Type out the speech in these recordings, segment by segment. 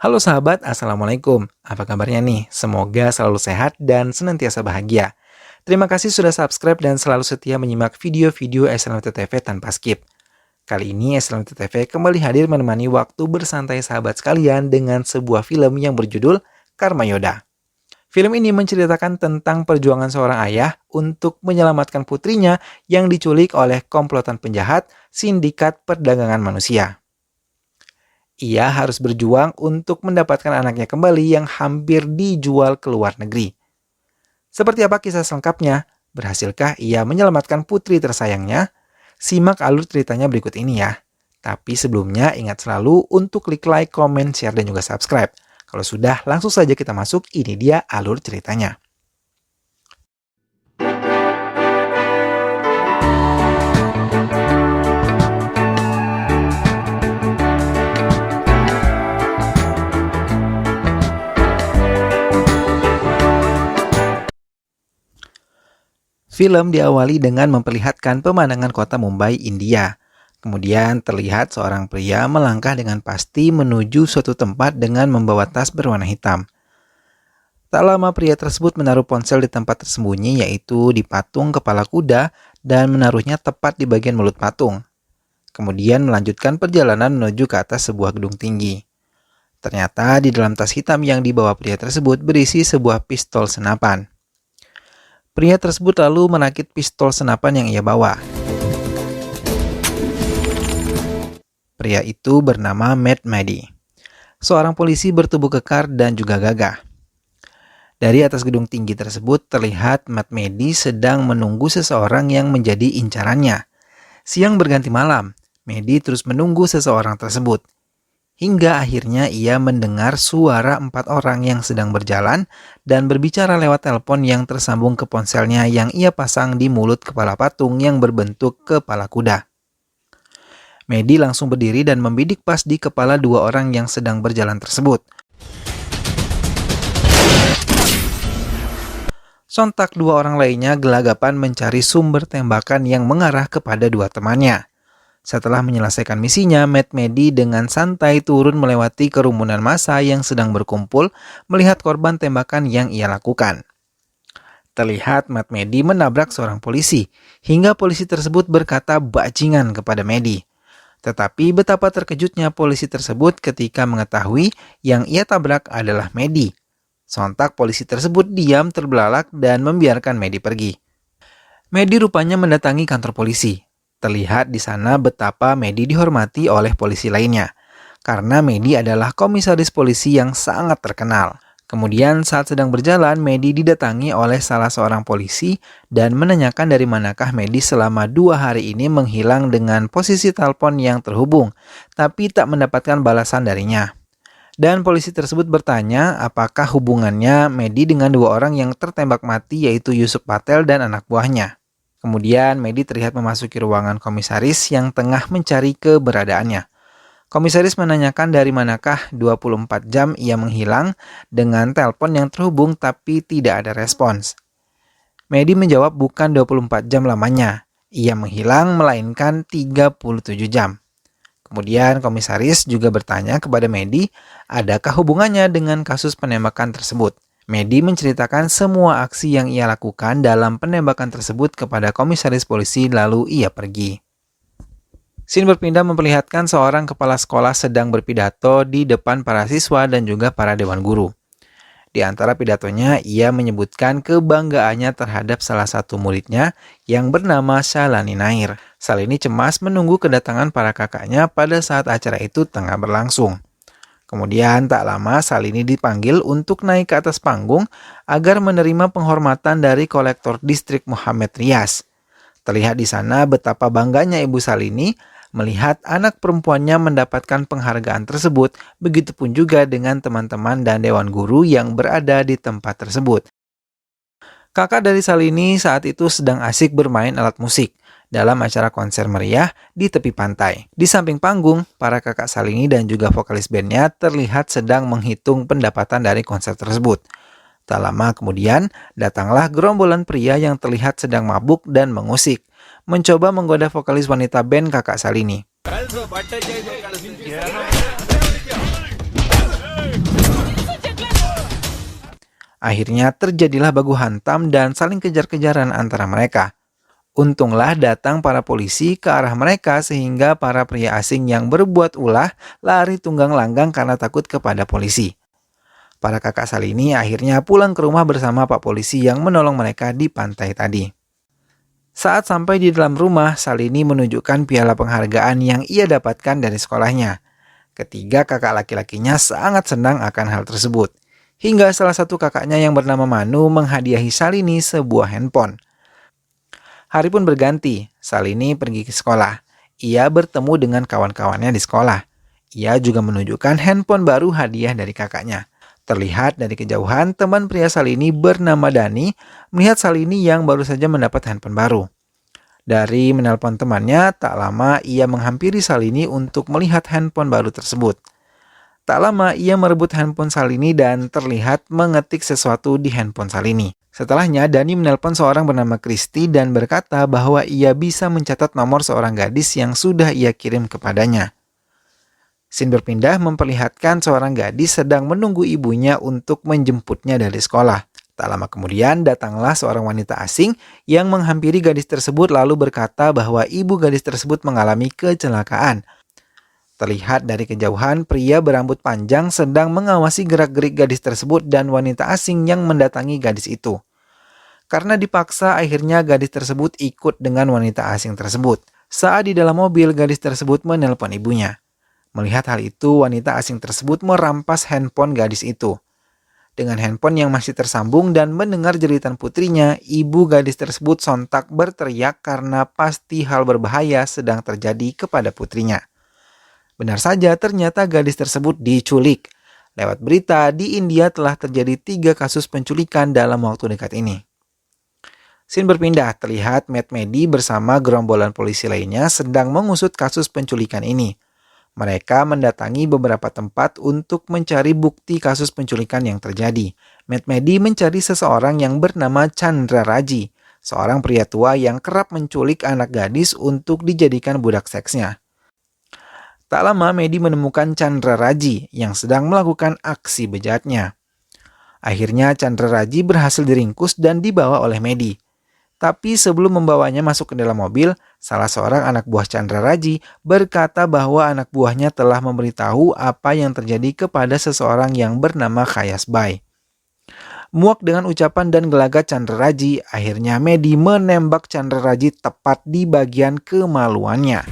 Halo sahabat, Assalamualaikum. Apa kabarnya nih? Semoga selalu sehat dan senantiasa bahagia. Terima kasih sudah subscribe dan selalu setia menyimak video-video SLMT TV tanpa skip. Kali ini SLMT TV kembali hadir menemani waktu bersantai sahabat sekalian dengan sebuah film yang berjudul Karma Yoda. Film ini menceritakan tentang perjuangan seorang ayah untuk menyelamatkan putrinya yang diculik oleh komplotan penjahat sindikat perdagangan manusia. Ia harus berjuang untuk mendapatkan anaknya kembali yang hampir dijual ke luar negeri. Seperti apa kisah selengkapnya? Berhasilkah ia menyelamatkan putri tersayangnya? Simak alur ceritanya berikut ini ya. Tapi sebelumnya ingat selalu untuk klik like, comment, share, dan juga subscribe. Kalau sudah, langsung saja kita masuk. Ini dia alur ceritanya. Film diawali dengan memperlihatkan pemandangan kota Mumbai, India. Kemudian terlihat seorang pria melangkah dengan pasti menuju suatu tempat dengan membawa tas berwarna hitam. Tak lama pria tersebut menaruh ponsel di tempat tersembunyi, yaitu di patung kepala kuda, dan menaruhnya tepat di bagian mulut patung. Kemudian melanjutkan perjalanan menuju ke atas sebuah gedung tinggi. Ternyata di dalam tas hitam yang dibawa pria tersebut berisi sebuah pistol senapan. Pria tersebut lalu merakit pistol senapan yang ia bawa. Pria itu bernama Matt Maddy, seorang polisi bertubuh kekar dan juga gagah. Dari atas gedung tinggi tersebut terlihat Matt Maddy sedang menunggu seseorang yang menjadi incarannya. Siang berganti malam, Maddy terus menunggu seseorang tersebut. Hingga akhirnya ia mendengar suara 4 orang yang sedang berjalan dan berbicara lewat telepon yang tersambung ke ponselnya yang ia pasang di mulut kepala patung yang berbentuk kepala kuda. Maddy langsung berdiri dan membidik pas di kepala 2 orang yang sedang berjalan tersebut. Sontak 2 orang lainnya gelagapan mencari sumber tembakan yang mengarah kepada 2 temannya. Setelah menyelesaikan misinya, Matt Maddy dengan santai turun melewati kerumunan massa yang sedang berkumpul melihat korban tembakan yang ia lakukan. Terlihat Matt Maddy menabrak seorang polisi, hingga polisi tersebut berkata bajingan kepada Maddy. Tetapi betapa terkejutnya polisi tersebut ketika mengetahui yang ia tabrak adalah Maddy. Sontak polisi tersebut diam terbelalak dan membiarkan Maddy pergi. Maddy rupanya mendatangi kantor polisi. Terlihat di sana betapa Maddy dihormati oleh polisi lainnya, karena Maddy adalah komisaris polisi yang sangat terkenal. Kemudian saat sedang berjalan, Maddy didatangi oleh salah seorang polisi dan menanyakan dari manakah Maddy selama 2 hari ini menghilang dengan posisi telepon yang terhubung, tapi tak mendapatkan balasan darinya. Dan polisi tersebut bertanya apakah hubungannya Maddy dengan 2 orang yang tertembak mati, yaitu Yusuf Patel dan anak buahnya. Kemudian Maddy terlihat memasuki ruangan komisaris yang tengah mencari keberadaannya. Komisaris menanyakan dari manakah 24 jam ia menghilang dengan telepon yang terhubung tapi tidak ada respons. Maddy menjawab bukan 24 jam lamanya, ia menghilang melainkan 37 jam. Kemudian komisaris juga bertanya kepada Maddy, adakah hubungannya dengan kasus penembakan tersebut. Maddy menceritakan semua aksi yang ia lakukan dalam penembakan tersebut kepada komisaris polisi lalu ia pergi. Scene berpindah memperlihatkan seorang kepala sekolah sedang berpidato di depan para siswa dan juga para dewan guru. Di antara pidatonya, ia menyebutkan kebanggaannya terhadap salah satu muridnya yang bernama Shalini Nair. Shalini cemas menunggu kedatangan para kakaknya pada saat acara itu tengah berlangsung. Kemudian tak lama Shalini dipanggil untuk naik ke atas panggung agar menerima penghormatan dari kolektor distrik Muhammad Riaz. Terlihat di sana betapa bangganya Ibu Shalini melihat anak perempuannya mendapatkan penghargaan tersebut, begitupun juga dengan teman-teman dan dewan guru yang berada di tempat tersebut. Kakak dari Shalini saat itu sedang asik bermain alat musik dalam acara konser meriah di tepi pantai. Di samping panggung, para kakak Shalini dan juga vokalis bandnya terlihat sedang menghitung pendapatan dari konser tersebut. Tak lama kemudian, datanglah gerombolan pria yang terlihat sedang mabuk dan mengusik, mencoba menggoda vokalis wanita band kakak Shalini. Akhirnya terjadilah baku hantam dan saling kejar-kejaran antara mereka. Untunglah datang para polisi ke arah mereka sehingga para pria asing yang berbuat ulah lari tunggang langgang karena takut kepada polisi. Para kakak Salini akhirnya pulang ke rumah bersama Pak Polisi yang menolong mereka di pantai tadi. Saat sampai di dalam rumah, Salini menunjukkan piala penghargaan yang ia dapatkan dari sekolahnya. Ketiga kakak laki-lakinya sangat senang akan hal tersebut. Hingga salah satu kakaknya yang bernama Manu menghadiahi Salini sebuah handphone. Hari pun berganti, Salini pergi ke sekolah. Ia bertemu dengan kawan-kawannya di sekolah. Ia juga menunjukkan handphone baru hadiah dari kakaknya. Terlihat dari kejauhan, teman pria Salini bernama Dani melihat Salini yang baru saja mendapat handphone baru. Dari menelpon temannya, tak lama ia menghampiri Salini untuk melihat handphone baru tersebut. Tak lama ia merebut handphone Salini dan terlihat mengetik sesuatu di handphone Salini. Setelahnya, Dani menelpon seorang bernama Kristi dan berkata bahwa ia bisa mencatat nomor seorang gadis yang sudah ia kirim kepadanya. Scene berpindah memperlihatkan seorang gadis sedang menunggu ibunya untuk menjemputnya dari sekolah. Tak lama kemudian datanglah seorang wanita asing yang menghampiri gadis tersebut lalu berkata bahwa ibu gadis tersebut mengalami kecelakaan. Terlihat dari kejauhan pria berambut panjang sedang mengawasi gerak-gerik gadis tersebut dan wanita asing yang mendatangi gadis itu. Karena dipaksa akhirnya gadis tersebut ikut dengan wanita asing tersebut. Saat di dalam mobil gadis tersebut menelpon ibunya. Melihat hal itu, wanita asing tersebut merampas handphone gadis itu. Dengan handphone yang masih tersambung dan mendengar jeritan putrinya, ibu gadis tersebut sontak berteriak karena pasti hal berbahaya sedang terjadi kepada putrinya. Benar saja, ternyata gadis tersebut diculik. Lewat berita, di India telah terjadi 3 kasus penculikan dalam waktu dekat ini. Scene berpindah, terlihat Matt Medi bersama gerombolan polisi lainnya sedang mengusut kasus penculikan ini. Mereka mendatangi beberapa tempat untuk mencari bukti kasus penculikan yang terjadi. Matt Medi mencari seseorang yang bernama Chandra Raji, seorang pria tua yang kerap menculik anak gadis untuk dijadikan budak seksnya. Tak lama Medi menemukan Chandra Raji yang sedang melakukan aksi bejatnya. Akhirnya Chandra Raji berhasil diringkus dan dibawa oleh Medi. Tapi sebelum membawanya masuk ke dalam mobil, salah seorang anak buah Chandra Raji berkata bahwa anak buahnya telah memberitahu apa yang terjadi kepada seseorang yang bernama Khayas Bai. Muak dengan ucapan dan gelagat Chandra Raji, akhirnya Medi menembak Chandra Raji tepat di bagian kemaluannya.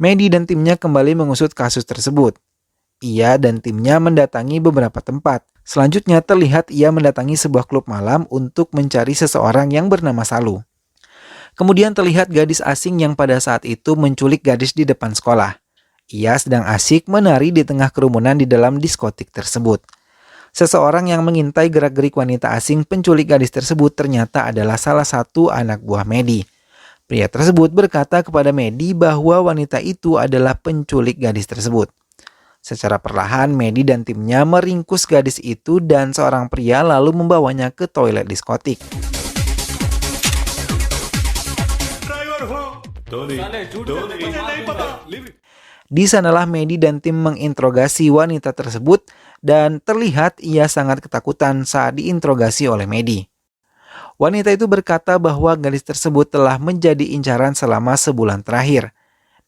Medi dan timnya kembali mengusut kasus tersebut. Ia dan timnya mendatangi beberapa tempat. Selanjutnya terlihat ia mendatangi sebuah klub malam untuk mencari seseorang yang bernama Salu. Kemudian terlihat gadis asing yang pada saat itu menculik gadis di depan sekolah. Ia sedang asik menari di tengah kerumunan di dalam diskotik tersebut. Seseorang yang mengintai gerak-gerik wanita asing penculik gadis tersebut ternyata adalah salah satu anak buah Medi. Pria tersebut berkata kepada Medi bahwa wanita itu adalah penculik gadis tersebut. Secara perlahan, Medi dan timnya meringkus gadis itu dan seorang pria lalu membawanya ke toilet diskotik. Di sanalah Medi dan tim menginterogasi wanita tersebut dan terlihat ia sangat ketakutan saat diinterogasi oleh Medi. Wanita itu berkata bahwa gadis tersebut telah menjadi incaran selama sebulan terakhir.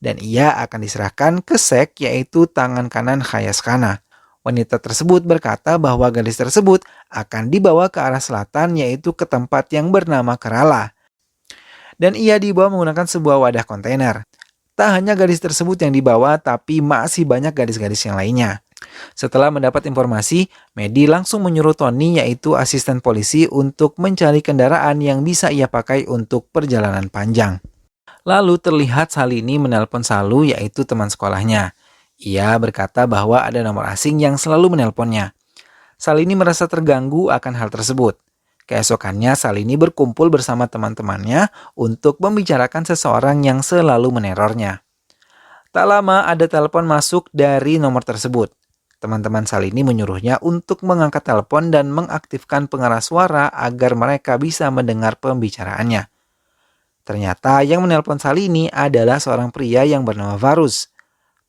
Dan ia akan diserahkan ke Sek, yaitu tangan kanan Khayas Khanna. Wanita tersebut berkata bahwa gadis tersebut akan dibawa ke arah selatan, yaitu ke tempat yang bernama Kerala. Dan ia dibawa menggunakan sebuah wadah kontainer. Tak hanya gadis tersebut yang dibawa, tapi masih banyak gadis-gadis yang lainnya. Setelah mendapat informasi, Medi langsung menyuruh Tony, yaitu asisten polisi, untuk mencari kendaraan yang bisa ia pakai untuk perjalanan panjang. Lalu terlihat Salini menelpon Salu, yaitu teman sekolahnya. Ia berkata bahwa ada nomor asing yang selalu menelponnya. Salini merasa terganggu akan hal tersebut. Keesokannya Salini berkumpul bersama teman-temannya untuk membicarakan seseorang yang selalu menerornya. Tak lama ada telepon masuk dari nomor tersebut. Teman-teman Salini menyuruhnya untuk mengangkat telepon dan mengaktifkan pengeras suara agar mereka bisa mendengar pembicaraannya. Ternyata yang menelpon Salini adalah seorang pria yang bernama Varus.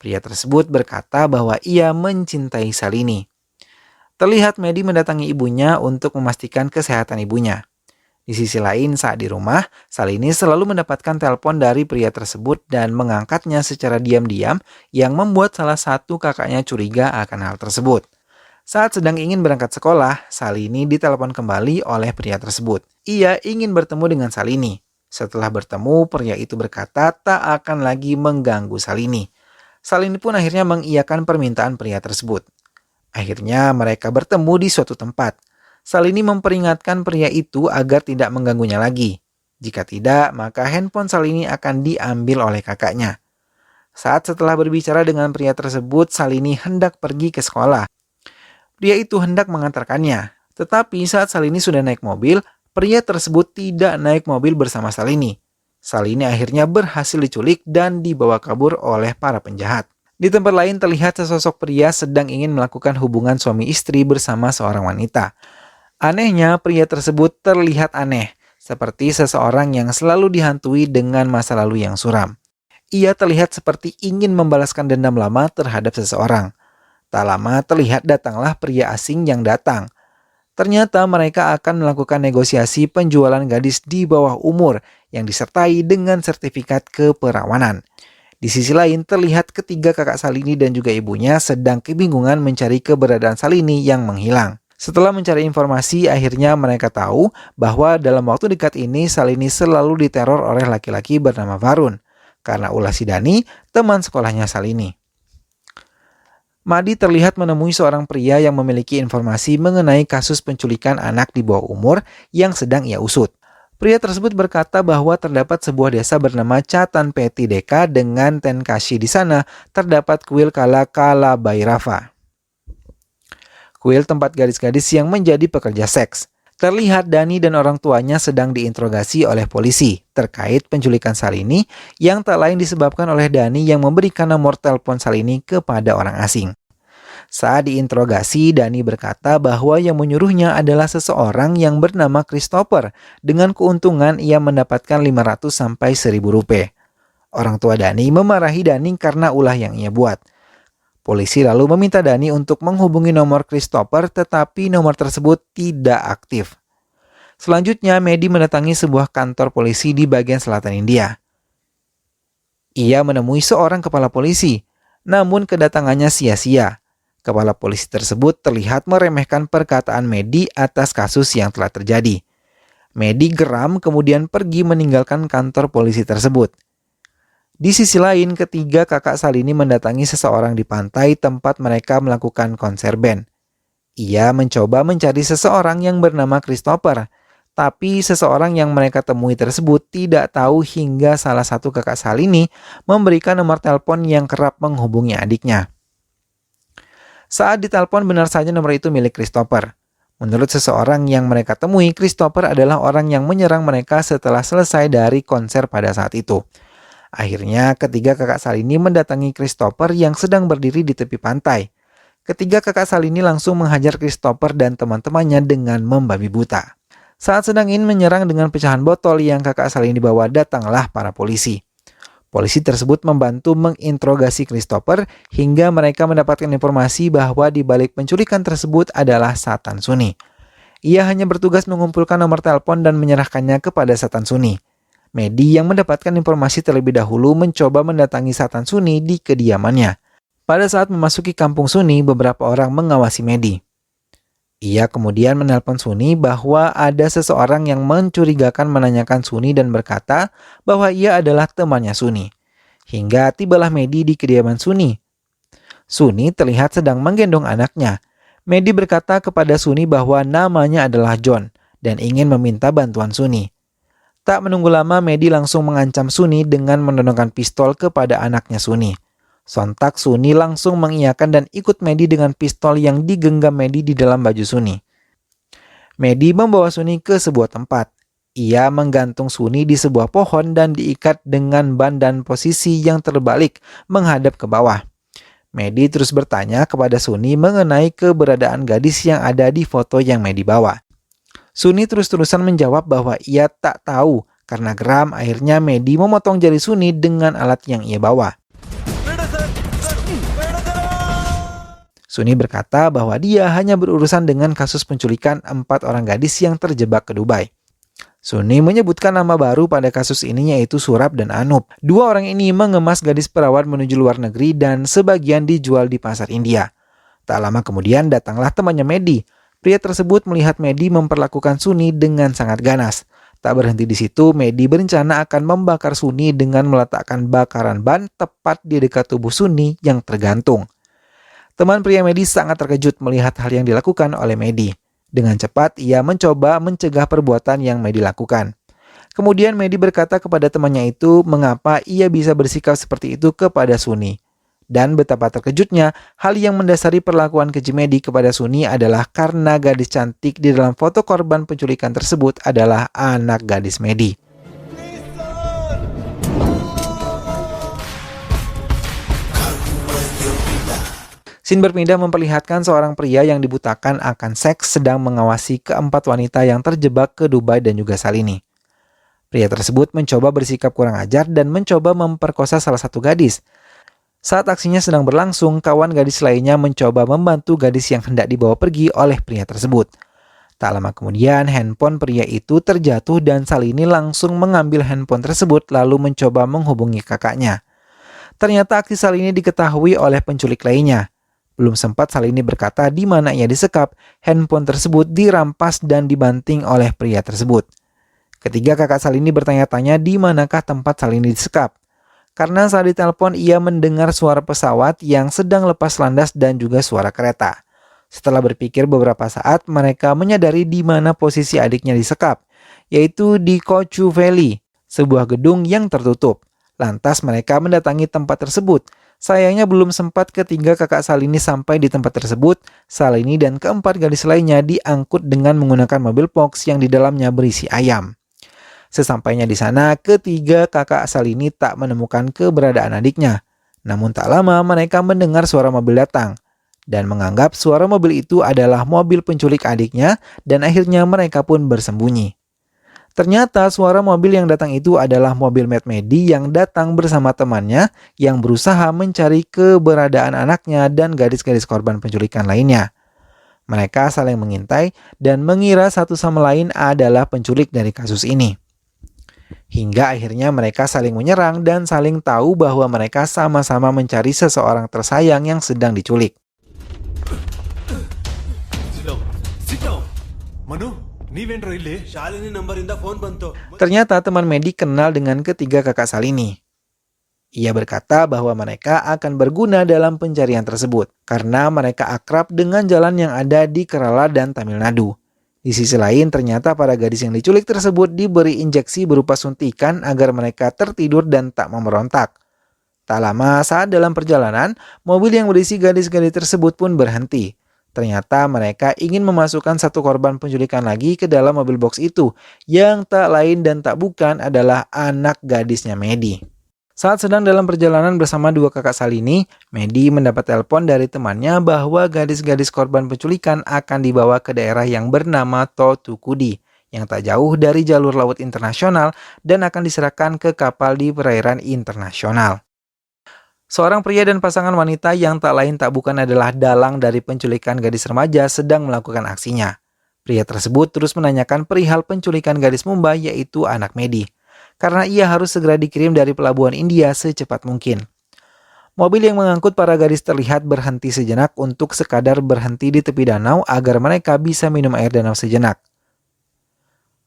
Pria tersebut berkata bahwa ia mencintai Salini. Terlihat Medi mendatangi ibunya untuk memastikan kesehatan ibunya. Di sisi lain, saat di rumah, Salini selalu mendapatkan telepon dari pria tersebut dan mengangkatnya secara diam-diam yang membuat salah satu kakaknya curiga akan hal tersebut. Saat sedang ingin berangkat sekolah, Salini ditelepon kembali oleh pria tersebut. Ia ingin bertemu dengan Salini. Setelah bertemu, pria itu berkata tak akan lagi mengganggu Salini. Salini pun akhirnya mengiyakan permintaan pria tersebut. Akhirnya mereka bertemu di suatu tempat. Salini memperingatkan pria itu agar tidak mengganggunya lagi. Jika tidak, maka handphone Salini akan diambil oleh kakaknya. Saat setelah berbicara dengan pria tersebut, Salini hendak pergi ke sekolah. Pria itu hendak mengantarkannya. Tetapi saat Salini sudah naik mobil, pria tersebut tidak naik mobil bersama Salini. Salini akhirnya berhasil diculik dan dibawa kabur oleh para penjahat. Di tempat lain terlihat sesosok pria sedang ingin melakukan hubungan suami istri bersama seorang wanita. Anehnya, pria tersebut terlihat aneh, seperti seseorang yang selalu dihantui dengan masa lalu yang suram. Ia terlihat seperti ingin membalaskan dendam lama terhadap seseorang. Tak lama terlihat datanglah pria asing yang datang. Ternyata mereka akan melakukan negosiasi penjualan gadis di bawah umur yang disertai dengan sertifikat keperawanan. Di sisi lain terlihat ketiga kakak Salini dan juga ibunya sedang kebingungan mencari keberadaan Salini yang menghilang. Setelah mencari informasi, akhirnya mereka tahu bahwa dalam waktu dekat ini Salini selalu diteror oleh laki-laki bernama Varun, karena ulah si Dani, teman sekolahnya Salini. Madi terlihat menemui seorang pria yang memiliki informasi mengenai kasus penculikan anak di bawah umur yang sedang ia usut. Pria tersebut berkata bahwa terdapat sebuah desa bernama Catan Peti Deka dengan Tenkashi di sana terdapat kuil Kala Bairava. Kuil tempat gadis-gadis yang menjadi pekerja seks. Terlihat Dani dan orang tuanya sedang diinterogasi oleh polisi terkait penculikan Salini yang tak lain disebabkan oleh Dani yang memberikan nomor telepon Salini kepada orang asing. Saat diinterogasi, Dani berkata bahwa yang menyuruhnya adalah seseorang yang bernama Christopher dengan keuntungan ia mendapatkan 500 sampai 1000 rupiah. Orang tua Dani memarahi Dani karena ulah yang ia buat. Polisi lalu meminta Dani untuk menghubungi nomor Christopher tetapi nomor tersebut tidak aktif. Selanjutnya, Medi mendatangi sebuah kantor polisi di bagian selatan India. Ia menemui seorang kepala polisi, namun kedatangannya sia-sia. Kepala polisi tersebut terlihat meremehkan perkataan Medi atas kasus yang telah terjadi. Medi geram kemudian pergi meninggalkan kantor polisi tersebut. Di sisi lain, ketiga kakak Salini mendatangi seseorang di pantai tempat mereka melakukan konser band. Ia mencoba mencari seseorang yang bernama Christopher, tapi seseorang yang mereka temui tersebut tidak tahu hingga salah satu kakak Salini memberikan nomor telepon yang kerap menghubungi adiknya. Saat ditelepon benar saja nomor itu milik Christopher. Menurut seseorang yang mereka temui, Christopher adalah orang yang menyerang mereka setelah selesai dari konser pada saat itu. Akhirnya, ketiga kakak Salini mendatangi Christopher yang sedang berdiri di tepi pantai. Ketiga kakak Salini langsung menghajar Christopher dan teman-temannya dengan membabi buta. Saat sedang ingin menyerang dengan pecahan botol yang kakak Salini bawa, datanglah para polisi. Polisi tersebut membantu menginterogasi Christopher hingga mereka mendapatkan informasi bahwa di balik penculikan tersebut adalah Satan Suni. Ia hanya bertugas mengumpulkan nomor telepon dan menyerahkannya kepada Satan Suni. Medi yang mendapatkan informasi terlebih dahulu mencoba mendatangi Satan Suni di kediamannya. Pada saat memasuki kampung Suni, beberapa orang mengawasi Medi. Ia kemudian menelpon Suni bahwa ada seseorang yang mencurigakan menanyakan Suni dan berkata bahwa ia adalah temannya Suni. Hingga tibalah Medi di kediaman Suni. Suni terlihat sedang menggendong anaknya. Medi berkata kepada Suni bahwa namanya adalah John dan ingin meminta bantuan Suni. Tak menunggu lama, Medi langsung mengancam Suni dengan menodongkan pistol kepada anaknya Suni. Sontak Suni langsung mengiyakan dan ikut Medi dengan pistol yang digenggam Medi di dalam baju Suni. Medi membawa Suni ke sebuah tempat. Ia menggantung Suni di sebuah pohon dan diikat dengan ban dan posisi yang terbalik menghadap ke bawah. Medi terus bertanya kepada Suni mengenai keberadaan gadis yang ada di foto yang Medi bawa. Suni terus-terusan menjawab bahwa ia tak tahu. Karena geram, akhirnya Medi memotong jari Suni dengan alat yang ia bawa. Suni berkata bahwa dia hanya berurusan dengan kasus penculikan 4 orang gadis yang terjebak ke Dubai. Suni menyebutkan nama baru pada kasus ini yaitu Surab dan Anup. Dua orang ini mengemas gadis perawat menuju luar negeri dan sebagian dijual di pasar India. Tak lama kemudian datanglah temannya Medi. Pria tersebut melihat Medi memperlakukan Suni dengan sangat ganas. Tak berhenti di situ, Medi berencana akan membakar Suni dengan meletakkan bakaran ban tepat di dekat tubuh Suni yang tergantung. Teman pria Medi sangat terkejut melihat hal yang dilakukan oleh Medi. Dengan cepat, ia mencoba mencegah perbuatan yang Medi lakukan. Kemudian Medi berkata kepada temannya itu mengapa ia bisa bersikap seperti itu kepada Suni. Dan betapa terkejutnya, hal yang mendasari perlakuan keji Medi kepada Suni adalah karena gadis cantik di dalam foto korban penculikan tersebut adalah anak gadis Medi. Scene berpindah memperlihatkan seorang pria yang dibutakan akan seks sedang mengawasi keempat wanita yang terjebak ke Dubai dan juga Salini. Pria tersebut mencoba bersikap kurang ajar dan mencoba memperkosa salah satu gadis. Saat aksinya sedang berlangsung, kawan gadis lainnya mencoba membantu gadis yang hendak dibawa pergi oleh pria tersebut. Tak lama kemudian, handphone pria itu terjatuh dan Salini langsung mengambil handphone tersebut lalu mencoba menghubungi kakaknya. Ternyata aksi Salini diketahui oleh penculik lainnya. Belum sempat Salini berkata di mana ia disekap, handphone tersebut dirampas dan dibanting oleh pria tersebut. Ketiga kakak Salini bertanya-tanya di manakah tempat Salini disekap. Karena saat ditelepon ia mendengar suara pesawat yang sedang lepas landas dan juga suara kereta. Setelah berpikir beberapa saat, mereka menyadari di mana posisi adiknya disekap, yaitu di Kochu Valley, sebuah gedung yang tertutup. Lantas mereka mendatangi tempat tersebut. Sayangnya belum sempat ketiga kakak Salini sampai di tempat tersebut, Salini dan keempat gadis lainnya diangkut dengan menggunakan mobil box yang di dalamnya berisi ayam. Sesampainya di sana, ketiga kakak Salini tak menemukan keberadaan adiknya. Namun tak lama mereka mendengar suara mobil datang dan menganggap suara mobil itu adalah mobil penculik adiknya dan akhirnya mereka pun bersembunyi. Ternyata suara mobil yang datang itu adalah mobil Matt Medi yang datang bersama temannya yang berusaha mencari keberadaan anaknya dan gadis-gadis korban penculikan lainnya. Mereka saling mengintai dan mengira satu sama lain adalah penculik dari kasus ini. Hingga akhirnya mereka saling menyerang dan saling tahu bahwa mereka sama-sama mencari seseorang tersayang yang sedang diculik. Ternyata teman Medi kenal dengan ketiga kakak Salini. Ia berkata bahwa mereka akan berguna dalam pencarian tersebut karena mereka akrab dengan jalan yang ada di Kerala dan Tamil Nadu. Di sisi lain, ternyata para gadis yang diculik tersebut diberi injeksi berupa suntikan agar mereka tertidur dan tak memberontak. Tak lama saat dalam perjalanan, mobil yang berisi gadis-gadis tersebut pun berhenti. Ternyata mereka ingin memasukkan satu korban penculikan lagi ke dalam mobil box itu, yang tak lain dan tak bukan adalah anak gadisnya Medi. Saat sedang dalam perjalanan bersama dua kakak Salini, Medi mendapat telepon dari temannya bahwa gadis-gadis korban penculikan akan dibawa ke daerah yang bernama Thothukudi, yang tak jauh dari jalur laut internasional dan akan diserahkan ke kapal di perairan internasional. Seorang pria dan pasangan wanita yang tak lain tak bukan adalah dalang dari penculikan gadis remaja sedang melakukan aksinya. Pria tersebut terus menanyakan perihal penculikan gadis Mumbai yaitu anak Medi, karena ia harus segera dikirim dari pelabuhan India secepat mungkin. Mobil yang mengangkut para gadis terlihat berhenti sejenak untuk sekadar berhenti di tepi danau agar mereka bisa minum air danau sejenak.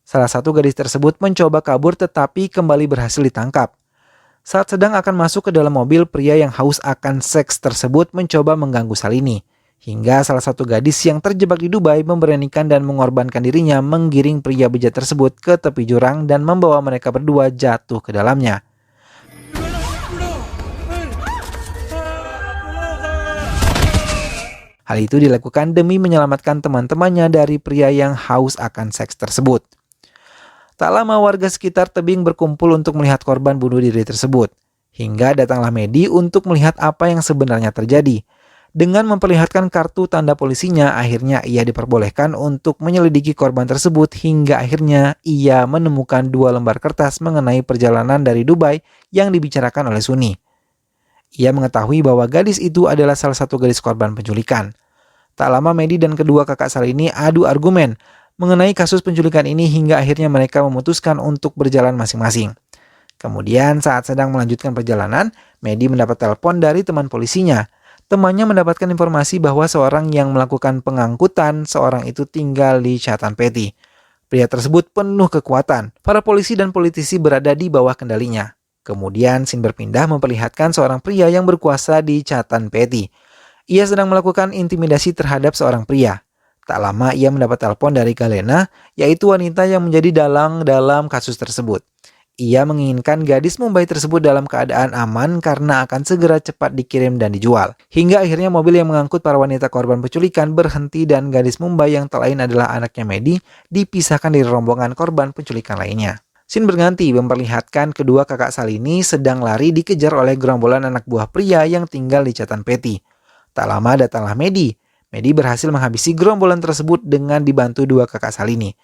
Salah satu gadis tersebut mencoba kabur tetapi kembali berhasil ditangkap. Saat sedang akan masuk ke dalam mobil, pria yang haus akan seks tersebut mencoba mengganggu Salini. Hingga salah satu gadis yang terjebak di Dubai memberanikan dan mengorbankan dirinya menggiring pria bejat tersebut ke tepi jurang dan membawa mereka berdua jatuh ke dalamnya. Hal itu dilakukan demi menyelamatkan teman-temannya dari pria yang haus akan seks tersebut. Tak lama warga sekitar tebing berkumpul untuk melihat korban bunuh diri tersebut. Hingga datanglah Medi untuk melihat apa yang sebenarnya terjadi. Dengan memperlihatkan kartu tanda polisinya, akhirnya ia diperbolehkan untuk menyelidiki korban tersebut hingga akhirnya ia menemukan 2 lembar kertas mengenai perjalanan dari Dubai yang dibicarakan oleh Suni. Ia mengetahui bahwa gadis itu adalah salah satu gadis korban penculikan. Tak lama Medi dan kedua kakak Salini adu argumen mengenai kasus penculikan ini hingga akhirnya mereka memutuskan untuk berjalan masing-masing. Kemudian saat sedang melanjutkan perjalanan, Medi mendapat telepon dari teman polisinya. Temannya mendapatkan informasi bahwa seorang yang melakukan pengangkutan seorang itu tinggal di Chatanpeti. Pria tersebut penuh kekuatan. Para polisi dan politisi berada di bawah kendalinya. Kemudian scene berpindah memperlihatkan seorang pria yang berkuasa di Chatanpeti. Ia sedang melakukan intimidasi terhadap seorang pria. Tak lama ia mendapat telepon dari Galena, yaitu wanita yang menjadi dalang dalam kasus tersebut. Ia menginginkan gadis Mumbai tersebut dalam keadaan aman karena akan segera cepat dikirim dan dijual. Hingga akhirnya mobil yang mengangkut para wanita korban penculikan berhenti dan gadis Mumbai yang tak lain adalah anaknya Medi dipisahkan dari rombongan korban penculikan lainnya. Scene berganti memperlihatkan kedua kakak Salini sedang lari dikejar oleh gerombolan anak buah pria yang tinggal di Chatanpeti. Tak lama datanglah Medi. Medi berhasil menghabisi gerombolan tersebut dengan dibantu dua kakak Salini.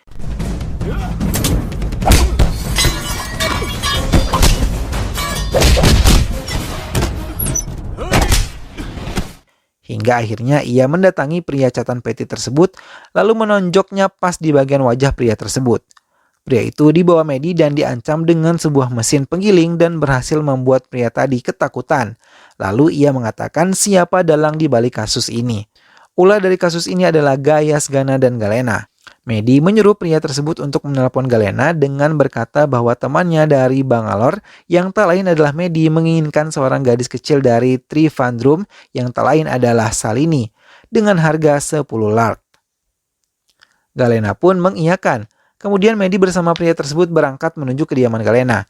Hingga akhirnya ia mendatangi pria Chatanpeti tersebut, lalu menonjoknya pas di bagian wajah pria tersebut. Pria itu dibawa Medi dan diancam dengan sebuah mesin penggiling dan berhasil membuat pria tadi ketakutan. Lalu ia mengatakan siapa dalang di balik kasus ini. Ulah dari kasus ini adalah Gayas Gana dan Galena. Medi menyuruh pria tersebut untuk menelpon Galena dengan berkata bahwa temannya dari Bangalore yang tak lain adalah Medi menginginkan seorang gadis kecil dari Trivandrum yang tak lain adalah Salini dengan harga 10 lakh. Galena pun mengiyakan. Kemudian Medi bersama pria tersebut berangkat menuju kediaman Galena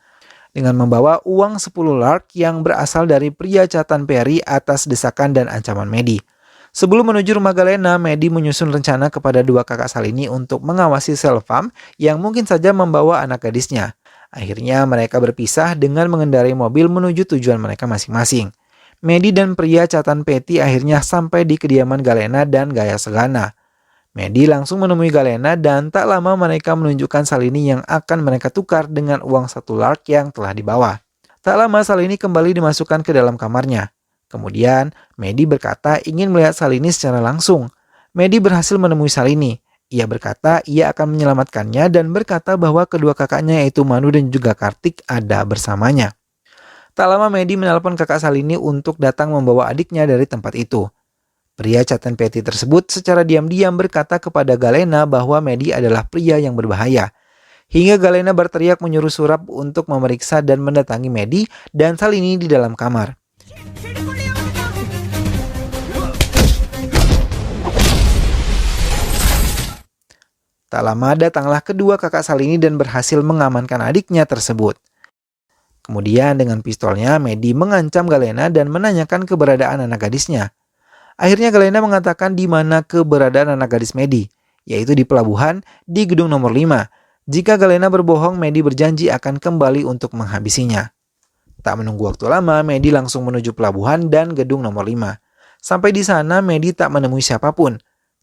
dengan membawa uang 10 lakh yang berasal dari pria Chatanpeti atas desakan dan ancaman Medi. Sebelum menuju rumah Galena, Medi menyusun rencana kepada dua kakak Salini untuk mengawasi Selvam yang mungkin saja membawa anak gadisnya. Akhirnya mereka berpisah dengan mengendarai mobil menuju tujuan mereka masing-masing. Medi dan pria Chatanpeti akhirnya sampai di kediaman Galena dan Gayas Gana. Medi langsung menemui Galena dan tak lama mereka menunjukkan Salini yang akan mereka tukar dengan uang 1 lakh yang telah dibawa. Tak lama Salini kembali dimasukkan ke dalam kamarnya. Kemudian Medi berkata ingin melihat Salini secara langsung. Medi berhasil menemui Salini. Ia berkata ia akan menyelamatkannya dan berkata bahwa kedua kakaknya yaitu Manu dan juga Kartik ada bersamanya. Tak lama Medi menelpon kakak Salini untuk datang membawa adiknya dari tempat itu. Pria Chatanpeti tersebut secara diam-diam berkata kepada Galena bahwa Medi adalah pria yang berbahaya. Hingga Galena berteriak menyuruh Surab untuk memeriksa dan mendatangi Medi dan Salini di dalam kamar. Tak lama datanglah kedua kakak Salini dan berhasil mengamankan adiknya tersebut. Kemudian dengan pistolnya Medi mengancam Galena dan menanyakan keberadaan anak gadisnya. Akhirnya Galena mengatakan di mana keberadaan anak gadis Medi, yaitu di pelabuhan di gedung nomor 5. Jika Galena berbohong, Medi berjanji akan kembali untuk menghabisinya. Tak menunggu waktu lama, Medi langsung menuju pelabuhan dan gedung nomor 5. Sampai di sana, Medi tak menemui siapapun.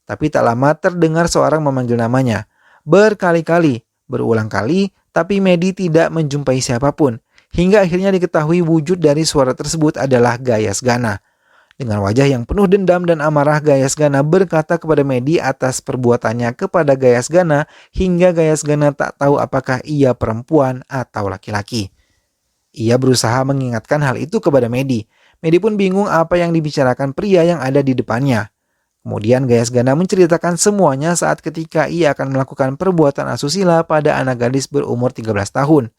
Tapi tak lama terdengar seorang memanggil namanya. Berkali-kali, berulang kali, tapi Medi tidak menjumpai siapapun. Hingga akhirnya diketahui wujud dari suara tersebut adalah Gayas Gana. Dengan wajah yang penuh dendam dan amarah, Gayas Gana berkata kepada Medi atas perbuatannya kepada Gayas Gana hingga Gayas Gana tak tahu apakah ia perempuan atau laki-laki. Ia berusaha mengingatkan hal itu kepada Medi. Medi pun bingung apa yang dibicarakan pria yang ada di depannya. Kemudian Gayas Gana menceritakan semuanya saat ketika ia akan melakukan perbuatan asusila pada anak gadis berumur 13 tahun.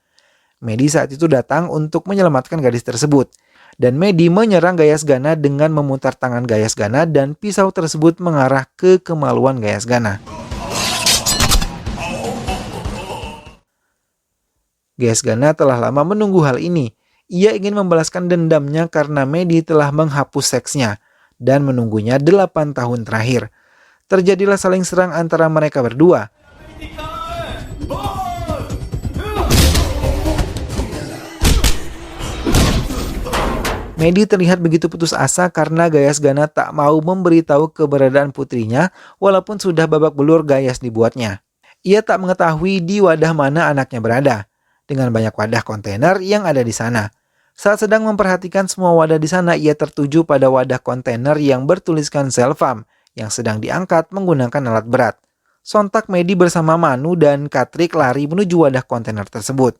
Medi saat itu datang untuk menyelamatkan gadis tersebut. Dan Medi menyerang Gayas Gana dengan memutar tangan Gayas Gana dan pisau tersebut mengarah ke kemaluan Gayas Gana. Gayas Gana telah lama menunggu hal ini. Ia ingin membalaskan dendamnya karena Medi telah menghapus seksnya dan menunggunya 8 tahun terakhir. Terjadilah saling serang antara mereka berdua. Medi terlihat begitu putus asa karena Gayas Gana tak mau memberitahu keberadaan putrinya walaupun sudah babak belur Gayas dibuatnya. Ia tak mengetahui di wadah mana anaknya berada, dengan banyak wadah kontainer yang ada di sana. Saat sedang memperhatikan semua wadah di sana, ia tertuju pada wadah kontainer yang bertuliskan Zelfam yang sedang diangkat menggunakan alat berat. Sontak Medi bersama Manu dan Katrik lari menuju wadah kontainer tersebut.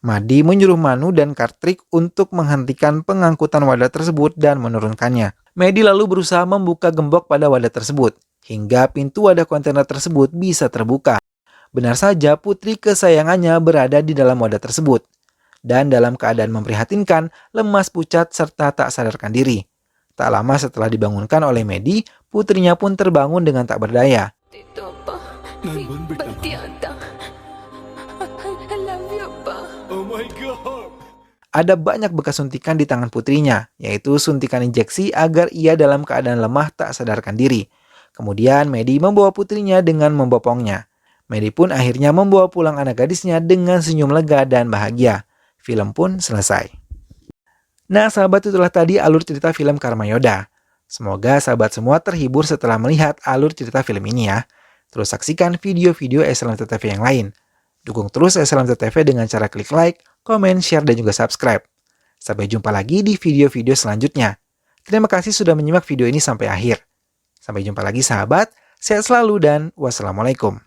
Madi menyuruh Manu dan Katrik untuk menghentikan pengangkutan wadah tersebut dan menurunkannya. Medi lalu berusaha membuka gembok pada wadah tersebut, hingga pintu wadah kontainer tersebut bisa terbuka. Benar saja putri kesayangannya berada di dalam wadah tersebut. Dan dalam keadaan memprihatinkan, lemas pucat serta tak sadarkan diri. Tak lama setelah dibangunkan oleh Medi, putrinya pun terbangun dengan tak berdaya. Ada banyak bekas suntikan di tangan putrinya, yaitu suntikan injeksi agar ia dalam keadaan lemah tak sadarkan diri. Kemudian Medi membawa putrinya dengan membopongnya. Medi pun akhirnya membawa pulang anak gadisnya dengan senyum lega dan bahagia. Film pun selesai. Nah sahabat, itulah tadi alur cerita film Karmayoda. Semoga sahabat semua terhibur setelah melihat alur cerita film ini ya. Terus saksikan video-video SLMTV yang lain. Dukung terus SLMTV dengan cara klik like, komen, share, dan juga subscribe. Sampai jumpa lagi di video-video selanjutnya. Terima kasih sudah menyimak video ini sampai akhir. Sampai jumpa lagi sahabat, sehat selalu dan wassalamualaikum.